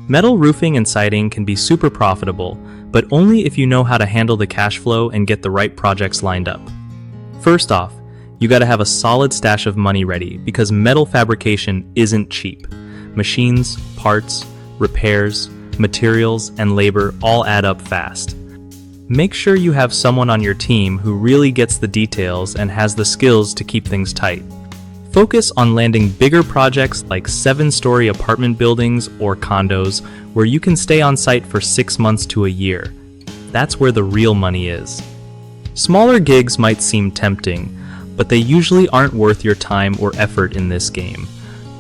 Metal roofing and siding can be super profitable, but only if you know how to handle the cash flow and get the right projects lined up. First off, you gotta have a solid stash of money ready because metal fabrication isn't cheap. Machines, parts, repairs, materials, and labor all add up fast. Make sure you have someone on your team who really gets the details and has the skills to keep things tight. Focus on landing bigger projects like 7-story apartment buildings or condos where you can stay on site for 6 months to a year. That's where the real money is. Smaller gigs might seem tempting, but they usually aren't worth your time or effort in this game.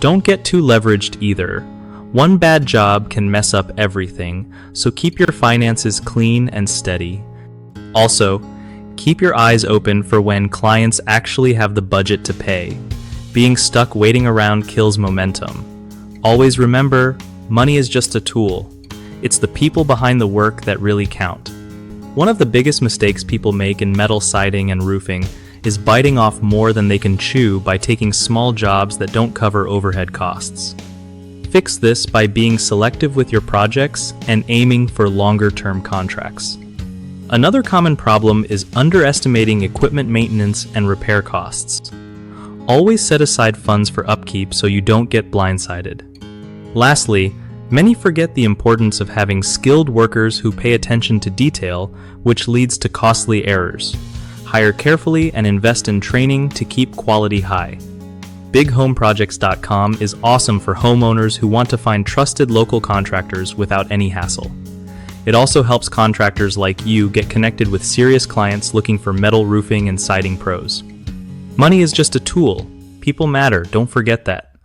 Don't get too leveraged either. One bad job can mess up everything, so keep your finances clean and steady. Also, keep your eyes open for when clients actually have the budget to pay. Being stuck waiting around kills momentum. Always remember, money is just a tool. It's the people behind the work that really count. One of the biggest mistakes people make in metal siding and roofing is biting off more than they can chew by taking small jobs that don't cover overhead costs. Fix this by being selective with your projects and aiming for longer-term contracts. Another common problem is underestimating equipment maintenance and repair costs. Always set aside funds for upkeep so you don't get blindsided. Lastly, many forget the importance of having skilled workers who pay attention to detail, which leads to costly errors. Hire carefully and invest in training to keep quality high. BigHomeProjects.com is awesome for homeowners who want to find trusted local contractors without any hassle. It also helps contractors like you get connected with serious clients looking for metal roofing and siding pros. Money is just a tool. People matter, don't forget that.